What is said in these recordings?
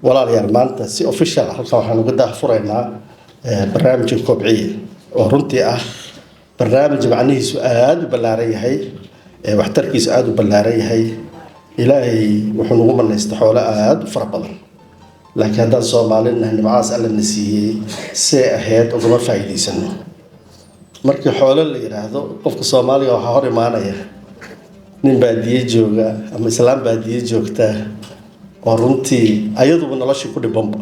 walaalayaal maanta si official ah halkan waxaan uga daahfuraynaa barnaamijka kobciye oo runtii ah barnaamij macnihiisu aad u ballaaran yahay waxtarkiisu aad u ballaaran yahay ilaahay wuxuu nagu manaystay xoolo aad u fara badan laakiin haddaan Soomaalina nimcaas alla na siiyey see ahayd ugama faa'iidaysano markii xoolo la yiraahdo qofka Soomaaliga waxa hor imaanaya nin baadiye jooga ama islaam baadiye joogta oo runtii ayaduba nolosha ku dhibanba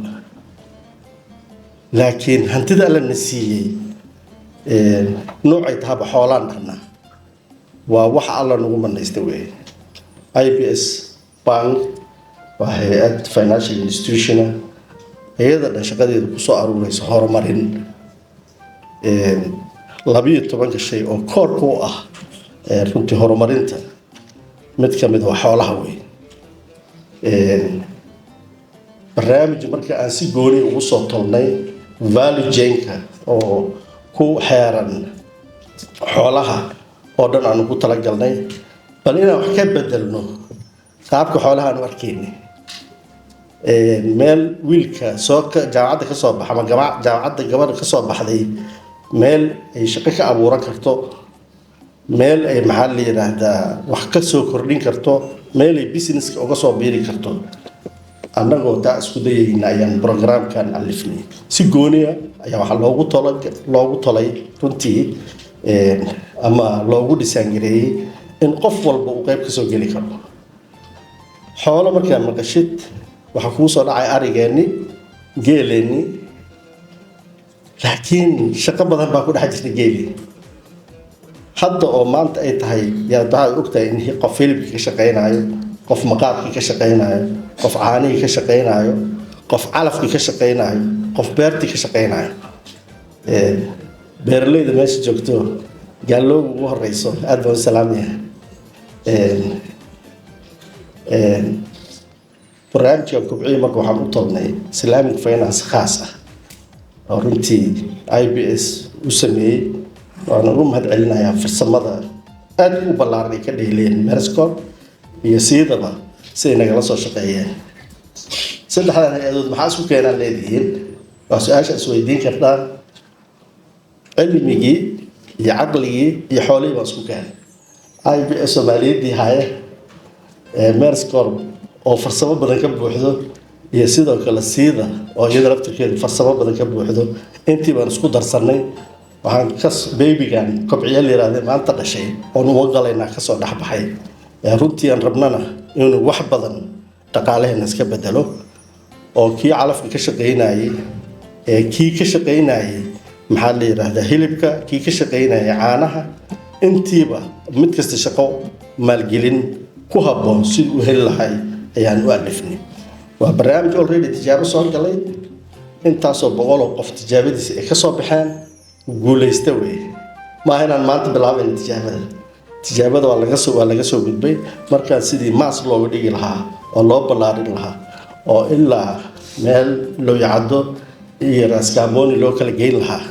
laakiin hantida alla na siiyey noocay tahaba xoolaan dhana waa wax alla nagu manaystay weey IBS bank waa hay'ad financial institution hay'adda dhan shaqadeedu ku soo aruurayso horumarin 12 shay oo koor ku ah runtii horumarinta mid ka mid ah xoolaha weey barnaamij marka aan si gooni ugu soo tolnay value chain-ka oo ku xeeran xoolaha oo dhan aan ugu talagalnay bal inaan wax ka bedelno qaabka xoolaha aan arkaynay meel wiilka soo ka jaamacadda ka soo baxa ama jaamacadda gabadha ka soo baxday meel ay shaqo ka abuuran karto meel ay maxaa la yiraahdaa wax ka soo kordhin karto meel ay business uga soo biiri karto annagoo taa isku dayayna ayaan programkan alifnay si gooni ah ayaa waxa loogu tolay runtii ama loogu dhisaangareeyay in qof walba uu qayb ka soo geli karo xoolo markaa maqashid waxa ku soo dhacay arigeeni geeleeni laakiin shaqo badan baa ku dhex jirta geeli hadda oo maanta ay tahay yaa waxaad ogtahay in qof hilibka ka shaqeynayo qof maqaadka ka shaqeynayo qof caaniga ka shaqeynayo qof calafka ka shaqeynayo qof beerta ka shaqeynayo beerleyda meesha joogto gaalooga ugu horeyso aad baan salaamayaa barnaamijka kobciye marka waxaan u tolnay Islamic finance khaas ah oo runtii IBS u sameeyay waana ugu mahadcelinayaa farsamada aad u ballaaran ay ka dheeleen Merscop iyo siidaba si nagala soo shaqeeyeen saddexdan hay'adood maxaa isku keenan leedihiin waa su'aasha isweydiin kartaan cilmigii iyo caqligii iyo xoolihii baa isku keenay IBS Soomaaliyadii haya Merscop oo farsamo badan ka buuxdo iyo sidoo kale siida oo iyada laftirkeedu farsamo badan ka buuxdo intii baan isku darsanay waxaan ka babygan kobciye la yiraahdo maanta dhashay oo noo galaynaa ka soo dhaxbaxay runtii aan rabnana inuu wax badan dhaqaalaheena iska bedelo oo kii calafka ka shaqeynayay kii ka shaqeynayay maxaa la yiraahdaa hilibka kii ka shaqeynayay caanaha intiiba mid kasta shaqo maalgelin ku habboon si uu heli lahay ayaan u alifnay waa barnaamij already tijaabo soo galay intaasoo boqol oo qof tijaabadiisa ay ka soo baxeen guulaysta weey ma inaan maanta bilaabay tijaabada waa laga soo gudbay markaan sidii maas looga dhigi lahaa oo loo ballaarin lahaa oo ilaa meel loo yacdo iyo raskaamoni loo kala geyn lahaa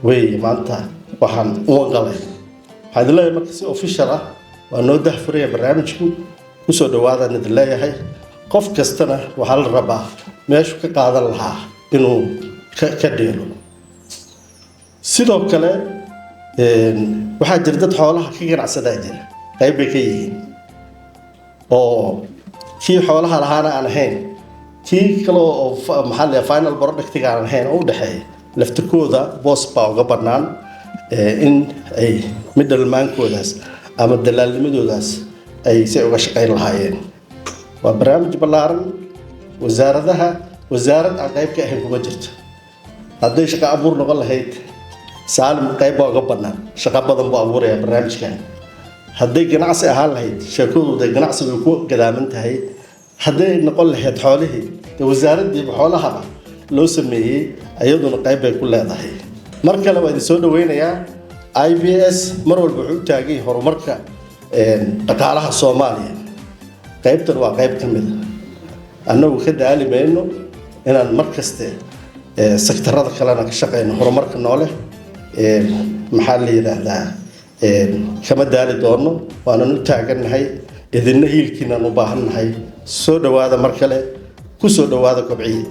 weey maanta waxaan u galay waxaan leeyahay marka si official ah waa noo daahfuraya barnaamijku ku soo dhawaadaan idin leeyahay qof kastana waxaa la rabaa meeshu ka qaadan lahaa inuu ka dheelo sidoo kale waxaa jira dad xoolaha ka ganacsada jira qayb bay ka yihiin oo kii xoolaha lahaana aan ahayn kii kale oo maxaa la final product-ga aan ahayn oo u dhaxeeya laftirkooda boos baa uga bannaan in ay midalmaankoodaas ama dalaalnimadoodaas ay si uga shaqeyn lahaayeen waa barnaamij ballaaran wasaarad aan qayb ka ahayn kuma jirto hadday shaqo abuur noqon lahayd saalim qayb baa uga bannaan shaqo badan buu abuurayaa barnaamijkan hadday ganacsi ahaan lahayd sheekadooda ganacsiga ku gadaaman tahay hadday noqon lahayd xoolihii wasaaraddiiba xoolahaba loo sameeyey ayaduna qayb bay ku leedahay mar kale waa idin soo dhaweynayaa IBS mar walba wuxuu u taagan yahay horumarka dhaqaalaha Soomaaliya qaybtan waa qayb ka mid ah annagu ka daali mayno inaan mar kaste sektarada kalena ka shaqeyno horumarka noole maxaa la yiraahdaa kama daali doono waana u taagannahay idinna hiilkiina u baahannahay soo dhawaada mar kale kusoo dhawaada kobciye